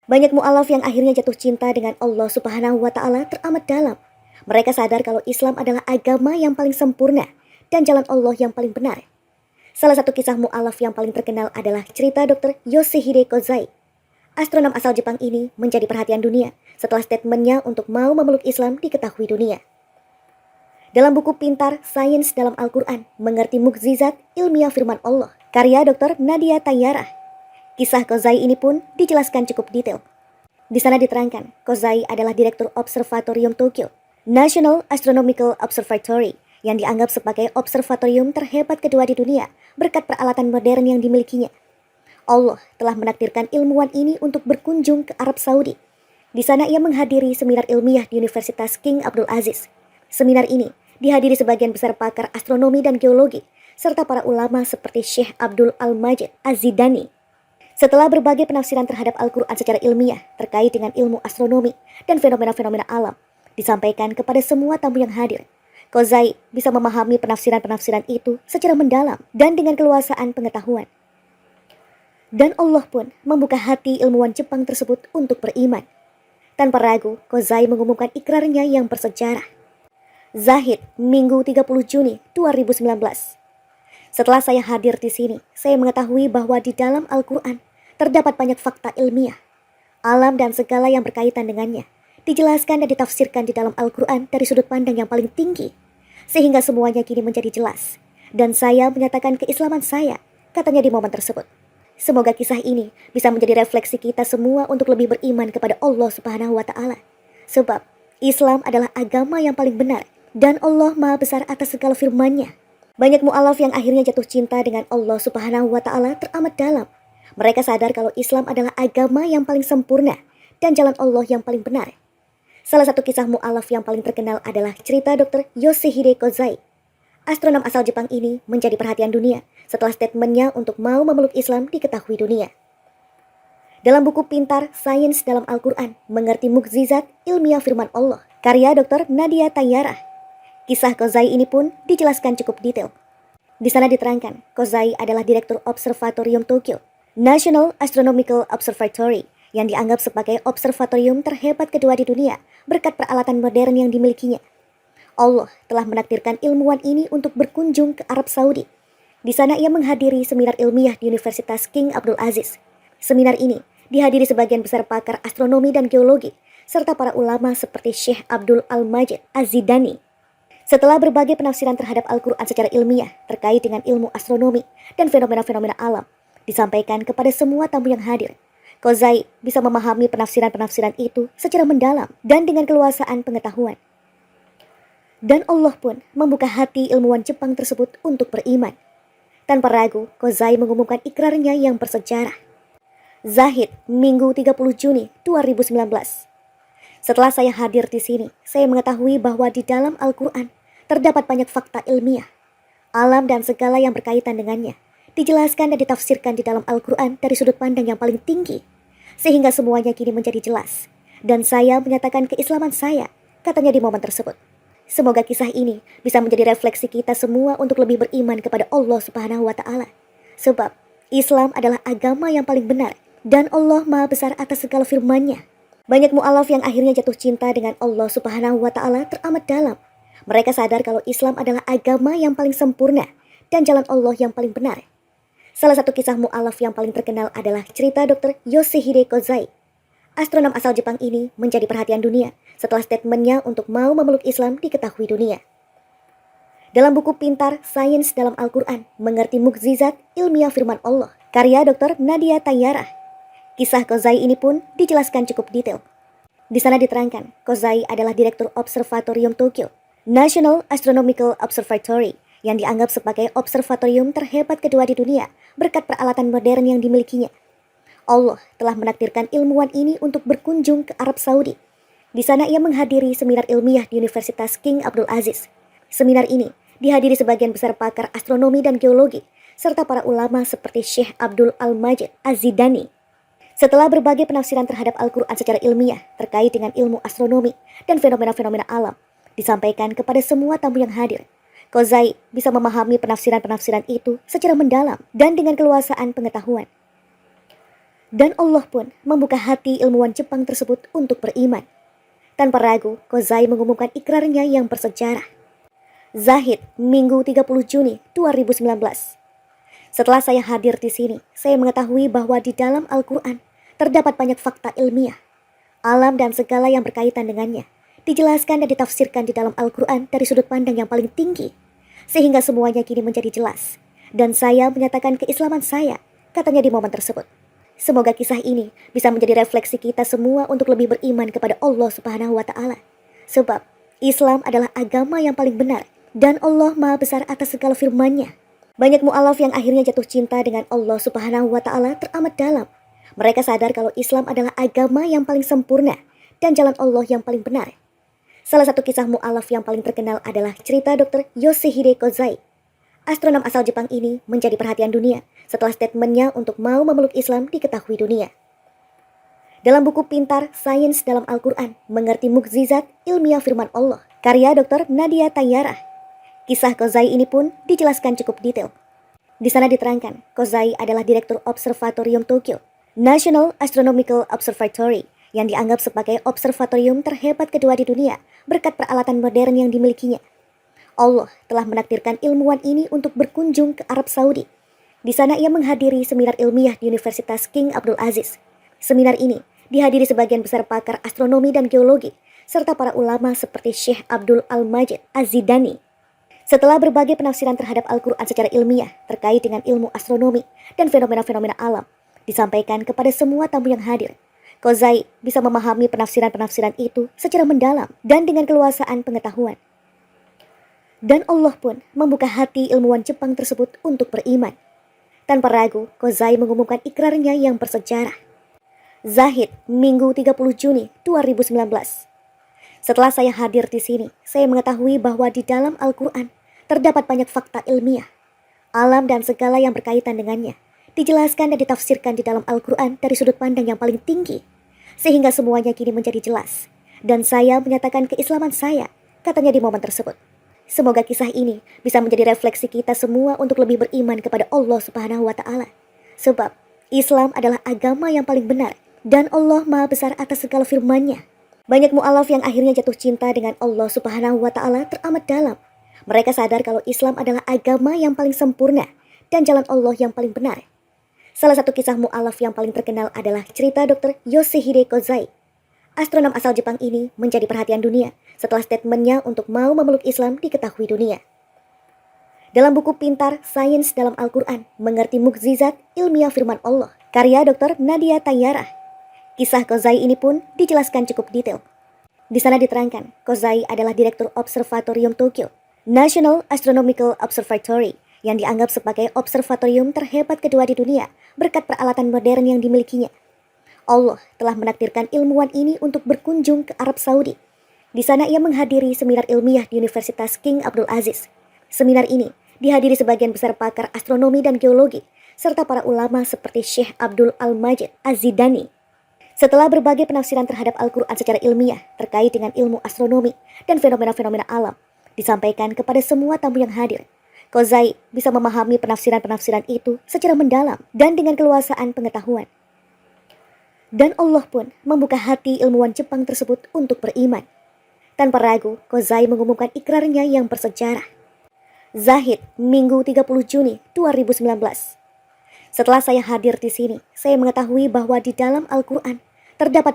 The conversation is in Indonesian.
Banyak mu'alaf yang akhirnya jatuh cinta dengan Allah Subhanahu wa Ta'ala teramat dalam. Mereka sadar kalau Islam adalah agama yang paling sempurna dan jalan Allah yang paling benar. Salah satu kisah mu'alaf yang paling terkenal adalah cerita Dr. Yoshihide Kozai. Astronom asal Jepang ini menjadi perhatian dunia setelah statementnya untuk mau memeluk Islam diketahui dunia. Dalam buku Pintar, Sains dalam Al-Quran, Mengerti Mukjizat Ilmiah Firman Allah, karya Dr. Nadia Tayyarah. Kisah Kozai ini pun dijelaskan cukup detail. Di sana diterangkan, Kozai adalah Direktur Observatorium Tokyo, National Astronomical Observatory, yang dianggap sebagai observatorium terhebat kedua di dunia berkat peralatan modern yang dimilikinya. Allah telah menakdirkan ilmuwan ini untuk berkunjung ke Arab Saudi. Di sana ia menghadiri seminar ilmiah di Universitas King Abdul Aziz. Seminar ini dihadiri sebagian besar pakar astronomi dan geologi, serta para ulama seperti Syekh Abdul Al-Majid Az-Zidani. Setelah berbagai penafsiran terhadap Al-Quran secara ilmiah terkait dengan ilmu astronomi dan fenomena-fenomena alam disampaikan kepada semua tamu yang hadir, Kozai bisa memahami penafsiran-penafsiran itu secara mendalam dan dengan keluasaan pengetahuan. Dan Allah pun membuka hati ilmuwan Jepang tersebut untuk beriman. Tanpa ragu, Kozai mengumumkan ikrarnya yang bersejarah. Zahid, Minggu 30 Juni 2019. Setelah saya hadir di sini, saya mengetahui bahwa di dalam Al-Quran terdapat banyak fakta ilmiah. Alam dan segala yang berkaitan dengannya dijelaskan dan ditafsirkan di dalam Al-Quran dari sudut pandang yang paling tinggi, sehingga semuanya kini menjadi jelas. Dan saya menyatakan keislaman saya, katanya di momen tersebut. Semoga kisah ini bisa menjadi refleksi kita semua untuk lebih beriman kepada Allah Subhanahu wa Ta'ala. Sebab Islam adalah agama yang paling benar dan Allah Maha Besar atas segala firman-Nya. Banyak mu'alaf yang akhirnya jatuh cinta dengan Allah Subhanahu wa Ta'ala teramat dalam. Mereka sadar kalau Islam adalah agama yang paling sempurna dan jalan Allah yang paling benar. Salah satu kisah mu'alaf yang paling terkenal adalah cerita Dr. Yoshihide Kozai. Astronom asal Jepang ini menjadi perhatian dunia setelah statementnya untuk mau memeluk Islam diketahui dunia. Dalam buku Pintar, Sains dalam Al-Quran, Mengerti Mukjizat Ilmiah Firman Allah, karya Dr. Nadia Tayyarah. Kisah Kozai ini pun dijelaskan cukup detail. Di sana diterangkan, Kozai adalah Direktur Observatorium Tokyo, National Astronomical Observatory, yang dianggap sebagai observatorium terhebat kedua di dunia berkat peralatan modern yang dimilikinya. Allah telah menakdirkan ilmuwan ini untuk berkunjung ke Arab Saudi. Di sana ia menghadiri seminar ilmiah di Universitas King Abdul Aziz. Seminar ini dihadiri sebagian besar pakar astronomi dan geologi, serta para ulama seperti Syekh Abdul Al-Majid Az-Zidani. Setelah berbagai penafsiran terhadap Al-Quran secara ilmiah terkait dengan ilmu astronomi dan fenomena-fenomena alam disampaikan kepada semua tamu yang hadir, Kozai bisa memahami penafsiran-penafsiran itu secara mendalam dan dengan keluasaan pengetahuan. Dan Allah pun membuka hati ilmuwan Jepang tersebut untuk beriman. Tanpa ragu, Kozai mengumumkan ikrarnya yang bersejarah. Zahid, Minggu 30 Juni 2019. Setelah saya hadir di sini, saya mengetahui bahwa di dalam Al-Quran terdapat banyak fakta ilmiah. Alam dan segala yang berkaitan dengannya dijelaskan dan ditafsirkan di dalam Al-Quran dari sudut pandang yang paling tinggi, sehingga semuanya kini menjadi jelas. Dan saya menyatakan keislaman saya, katanya di momen tersebut. Semoga kisah ini bisa menjadi refleksi kita semua untuk lebih beriman kepada Allah Subhanahu wa Ta'ala. Sebab Islam adalah agama yang paling benar dan Allah Maha Besar atas segala firman-Nya. Banyak mu'alaf yang akhirnya jatuh cinta dengan Allah Subhanahu wa Ta'ala teramat dalam. Mereka sadar kalau Islam adalah agama yang paling sempurna dan jalan Allah yang paling benar. Salah satu kisah mu'alaf yang paling terkenal adalah cerita Dr. Yoshihide Kozai. Astronom asal Jepang ini menjadi perhatian dunia setelah statementnya untuk mau memeluk Islam diketahui dunia. Dalam buku Pintar, Sains dalam Al-Quran, Mengerti Mukjizat Ilmiah Firman Allah, karya Dr. Nadia Tayyarah. Kisah Kozai ini pun dijelaskan cukup detail. Di sana diterangkan, Kozai adalah Direktur Observatorium Tokyo, National Astronomical Observatory, yang dianggap sebagai observatorium terhebat kedua di dunia berkat peralatan modern yang dimilikinya. Allah telah menakdirkan ilmuwan ini untuk berkunjung ke Arab Saudi. Di sana ia menghadiri seminar ilmiah di Universitas King Abdul Aziz. Seminar ini dihadiri sebagian besar pakar astronomi dan geologi, serta para ulama seperti Syekh Abdul Al-Majid Az-Zidani. Setelah berbagai penafsiran terhadap Al-Quran secara ilmiah terkait dengan ilmu astronomi dan fenomena-fenomena alam disampaikan kepada semua tamu yang hadir, Kozai bisa memahami penafsiran-penafsiran itu secara mendalam dan dengan keluasaan pengetahuan. Dan Allah pun membuka hati ilmuwan Jepang tersebut untuk beriman. Tanpa ragu, Kozai mengumumkan ikrarnya yang bersejarah. Zahid, Minggu 30 Juni 2019. Setelah saya hadir di sini, saya mengetahui bahwa di dalam Al-Quran terdapat banyak fakta ilmiah. Alam dan segala yang berkaitan dengannya dijelaskan dan ditafsirkan di dalam Al-Quran dari sudut pandang yang paling tinggi, sehingga semuanya kini menjadi jelas. Dan saya menyatakan keislaman saya, katanya di momen tersebut. Semoga kisah ini bisa menjadi refleksi kita semua untuk lebih beriman kepada Allah Subhanahu wa Ta'ala. Sebab Islam adalah agama yang paling benar dan Allah Maha Besar atas segala firman-Nya. Banyak mu'alaf yang akhirnya jatuh cinta dengan Allah Subhanahu wa Ta'ala teramat dalam. Mereka sadar kalau Islam adalah agama yang paling sempurna dan jalan Allah yang paling benar. Salah satu kisah mu'alaf yang paling terkenal adalah cerita Dr. Yoshihide Kozai. Astronom asal Jepang ini menjadi perhatian dunia setelah statementnya untuk mau memeluk Islam diketahui dunia. Dalam buku pintar Sains dalam Al-Quran, Mengerti Mukjizat Ilmiah Firman Allah, karya Dr. Nadia Tayyarah, kisah Kozai ini pun dijelaskan cukup detail. Di sana diterangkan, Kozai adalah Direktur Observatorium Tokyo, National Astronomical Observatory, yang dianggap sebagai observatorium terhebat kedua di dunia berkat peralatan modern yang dimilikinya. Allah telah menakdirkan ilmuwan ini untuk berkunjung ke Arab Saudi. Di sana ia menghadiri seminar ilmiah di Universitas King Abdul Aziz. Seminar ini dihadiri sebagian besar pakar astronomi dan geologi, serta para ulama seperti Syekh Abdul Al-Majid Az-Zidani. Setelah berbagai penafsiran terhadap Al-Quran secara ilmiah terkait dengan ilmu astronomi dan fenomena-fenomena alam, disampaikan kepada semua tamu yang hadir. Kozai bisa memahami penafsiran-penafsiran itu secara mendalam dan dengan keluasaan pengetahuan. Dan Allah pun membuka hati ilmuwan Jepang tersebut untuk beriman. Tanpa ragu, Kozai mengumumkan ikrarnya yang bersejarah. Zahid, Minggu 30 Juni 2019. Setelah saya hadir di sini, saya mengetahui bahwa di dalam Al-Quran terdapat banyak fakta ilmiah. Alam dan segala yang berkaitan dengannya dijelaskan dan ditafsirkan di dalam Al-Quran dari sudut pandang yang paling tinggi, sehingga semuanya kini menjadi jelas. Dan saya menyatakan keislaman saya, katanya di momen tersebut. Semoga kisah ini bisa menjadi refleksi kita semua untuk lebih beriman kepada Allah Subhanahu wa Ta'ala. Sebab Islam adalah agama yang paling benar dan Allah Maha Besar atas segala firman-Nya. Banyak mu'alaf yang akhirnya jatuh cinta dengan Allah Subhanahu wa Ta'ala teramat dalam. Mereka sadar kalau Islam adalah agama yang paling sempurna dan jalan Allah yang paling benar. Salah satu kisah mu'alaf yang paling terkenal adalah cerita Dr. Yoshihide Kozai. Astronom asal Jepang ini menjadi perhatian dunia setelah statementnya untuk mau memeluk Islam diketahui dunia. Dalam buku pintar Sains dalam Al-Quran, Mengerti Mukjizat Ilmiah Firman Allah, karya Dr. Nadia Tayyarah, kisah Kozai ini pun dijelaskan cukup detail. Di sana diterangkan, Kozai adalah Direktur Observatorium Tokyo, National Astronomical Observatory, yang dianggap sebagai observatorium terhebat kedua di dunia berkat peralatan modern yang dimilikinya. Allah telah menakdirkan ilmuwan ini untuk berkunjung ke Arab Saudi. Di sana ia menghadiri seminar ilmiah di Universitas King Abdul Aziz. Seminar ini dihadiri sebagian besar pakar astronomi dan geologi, serta para ulama seperti Syekh Abdul Al-Majid Az-Zidani. Setelah berbagai penafsiran terhadap Al-Quran secara ilmiah terkait dengan ilmu astronomi dan fenomena-fenomena alam, disampaikan kepada semua tamu yang hadir. Kozai bisa memahami penafsiran-penafsiran itu secara mendalam dan dengan keluasaan pengetahuan. Dan Allah pun membuka hati ilmuwan Jepang tersebut untuk beriman. Tanpa ragu, Kozai mengumumkan ikrarnya yang bersejarah. Zahid, Minggu 30 Juni 2019. Setelah saya hadir di sini, saya mengetahui bahwa di dalam Al-Quran terdapat